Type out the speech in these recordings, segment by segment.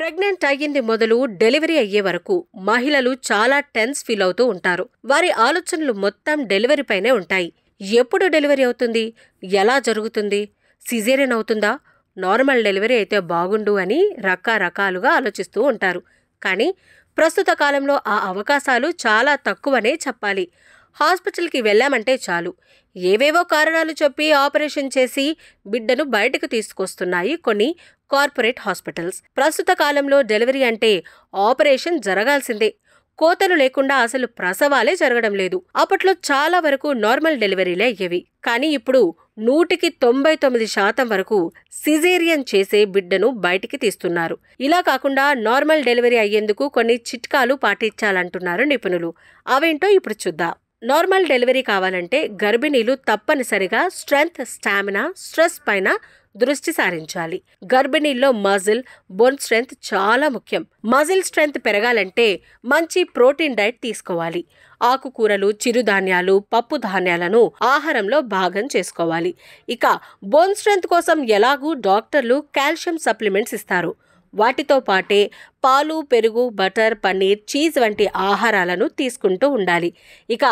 Pregnant అయ్యింది మొదలు delivery అయ్యే వరకు మహిళలు చాలా టెన్స్ ఫీల్ అవుతూ ఉంటారు. వారి ఆలోచనలు మొత్తం డెలివరీ పైనే ఉంటాయి. ఎప్పుడు డెలివరీ అవుతుంది, ఎలా జరుగుతుంది, సిజేరియన్ అవుతుందా, నార్మల్ డెలివరీ అయితే బాగుండు అని రకరకాలుగా ఆలోచిస్తూ ఉంటారు. కానీ ప్రస్తుత కాలంలో ఆ అవకాశాలు చాలా తక్కువనే చెప్పాలి. హాస్పిటల్కి వెళ్ళామంటే చాలు, ఏవేవో కారణాలు చెప్పి ఆపరేషన్ చేసి బిడ్డను బయటకు తీసుకొస్తున్నాయి కొన్ని కార్పొరేట్ హాస్పిటల్స్. ప్రస్తుత కాలంలో డెలివరీ అంటే ఆపరేషన్ జరగాల్సిందే. కోతలు లేకుండా అసలు ప్రసవాలే జరగడం లేదు. అప్పట్లో చాలా వరకు నార్మల్ డెలివరీలే అయ్యేవి. కానీ ఇప్పుడు 99% వరకు సిజేరియన్ చేసే బిడ్డను బయటికి తీస్తున్నారు. ఇలా కాకుండా నార్మల్ డెలివరీ అయ్యేందుకు కొన్ని చిట్కాలు పాటించాలంటున్నారు నిపుణులు. అవేంటో ఇప్పుడు చూద్దాం. నార్మల్ డెలివరీ కావాలంటే గర్భిణీలు తప్పనిసరిగా స్ట్రెంగ్త్, స్టామినా, స్ట్రెస్ పైన దృష్టి సారించాలి. గర్భిణీల్లో మజిల్, బోన్ స్ట్రెంగ్త్ చాలా ముఖ్యం. మజిల్ స్ట్రెంగ్త్ పెరగాలంటే మంచి ప్రోటీన్ డైట్ తీసుకోవాలి. ఆకుకూరలు, చిరుధాన్యాలు, పప్పు ధాన్యాలను ఆహారంలో భాగం చేసుకోవాలి. ఇక బోన్ స్ట్రెంగ్త్ కోసం ఎలాగూ డాక్టర్లు కాల్షియం సప్లిమెంట్స్ ఇస్తారు. వాటితో పాటే పాలు, పెరుగు, బటర్, పన్నీర్, చీజ్ వంటి ఆహారాలను తీసుకుంటూ ఉండాలి. ఇక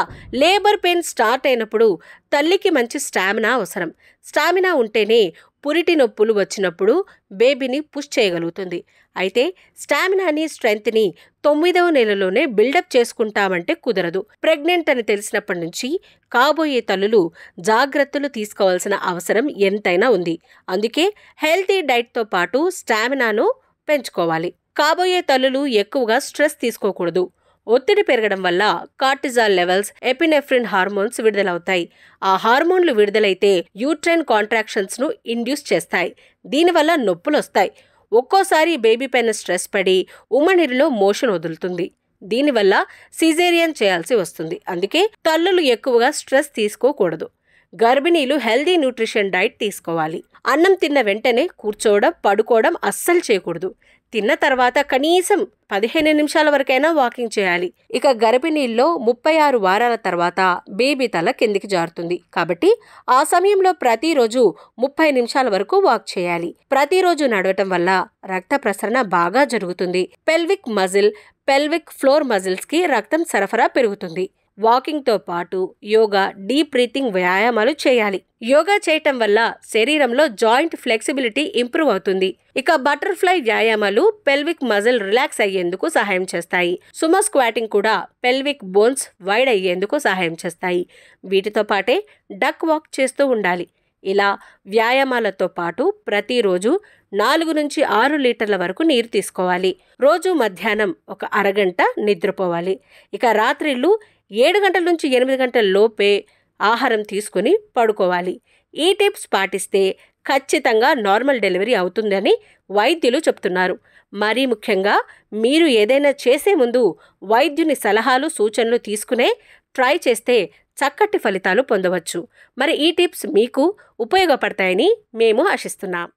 లేబర్ పెయిన్ స్టార్ట్ అయినప్పుడు తల్లికి మంచి స్టామినా అవసరం. స్టామినా ఉంటేనే పురిటి నొప్పులు వచ్చినప్పుడు బేబీని పుష్ చేయగలుగుతుంది. అయితే స్టామినాని, స్ట్రెంగ్త్ని 9వ నెలలోనే బిల్డప్ చేసుకుంటామంటే కుదరదు. ప్రెగ్నెంట్ అని తెలిసినప్పటి నుంచి కాబోయే తల్లులు జాగ్రత్తలు తీసుకోవాల్సిన అవసరం ఎంతైనా ఉంది. అందుకే హెల్తీ డైట్తో పాటు స్టామినాను పెంచుకోవాలి. కాబోయే తల్లులు ఎక్కువగా స్ట్రెస్ తీసుకోకూడదు. ఒత్తిడి పెరగడం వల్ల కార్టిజాల్ లెవెల్స్, ఎపినెఫ్రిన్ హార్మోన్స్ విడుదలవుతాయి. ఆ హార్మోన్లు విడుదలైతే యూట్రైన్ కాంట్రాక్షన్స్ ను ఇండ్యూస్ చేస్తాయి. దీనివల్ల నొప్పులు వస్తాయి. ఒక్కోసారి బేబీ పైన స్ట్రెస్ పడి ఉమ్మనీరులో మోషన్ వదులుతుంది. దీనివల్ల సిజేరియన్ చేయాల్సి వస్తుంది. అందుకే తల్లులు ఎక్కువగా స్ట్రెస్ తీసుకోకూడదు. గర్భిణీలు హెల్దీ న్యూట్రిషన్ డైట్ తీసుకోవాలి. అన్నం తిన్న వెంటనే కూర్చోవడం, పడుకోవడం అస్సలు చేయకూడదు. తిన్న తర్వాత కనీసం 15 నిమిషాల వరకైనా వాకింగ్ చేయాలి. ఇక గర్భిణీల్లో 36 వారాల తర్వాత బేబీ తల కిందికి జారుతుంది. కాబట్టి ఆ సమయంలో ప్రతిరోజు 30 నిమిషాల వరకు వాక్ చేయాలి. ప్రతిరోజు నడవటం వల్ల రక్త ప్రసరణ బాగా జరుగుతుంది. Pelvic muscle, pelvic floor muscles కి రక్తం సరఫరా పెరుగుతుంది. వాకింగ్తో పాటు యోగా, డీప్ బ్రీతింగ్ వ్యాయామాలు చేయాలి. యోగా చేయటం వల్ల శరీరంలో జాయింట్ ఫ్లెక్సిబిలిటీ ఇంప్రూవ్ అవుతుంది. ఇక బటర్ఫ్లై వ్యాయామాలు పెల్విక్ మజిల్ రిలాక్స్ అయ్యేందుకు సహాయం చేస్తాయి. సుమో స్క్వాటింగ్ కూడా పెల్విక్ బోన్స్ వైడ్ అయ్యేందుకు సహాయం చేస్తాయి. వీటితో పాటే డక్ వాక్ చేస్తూ ఉండాలి. ఇలా వ్యాయామాలతో పాటు ప్రతిరోజు 4 నుంచి 6 లీటర్ల వరకు నీరు తీసుకోవాలి. రోజు మధ్యాహ్నం ఒక అరగంట నిద్రపోవాలి. ఇక రాత్రిళ్ళు 7 గంటల నుంచి 8 గంటల లోపే ఆహారం తీసుకుని పడుకోవాలి. ఈ టిప్స్ పాటిస్తే ఖచ్చితంగా నార్మల్ డెలివరీ అవుతుందని వైద్యులు చెప్తున్నారు. మరీ ముఖ్యంగా మీరు ఏదైనా చేసే ముందు వైద్యుని సలహాలు, సూచనలు తీసుకునే ట్రై చేస్తే చక్కటి ఫలితాలు పొందవచ్చు. మరి ఈ టిప్స్ మీకు ఉపయోగపడతాయని మేము ఆశిస్తున్నాం.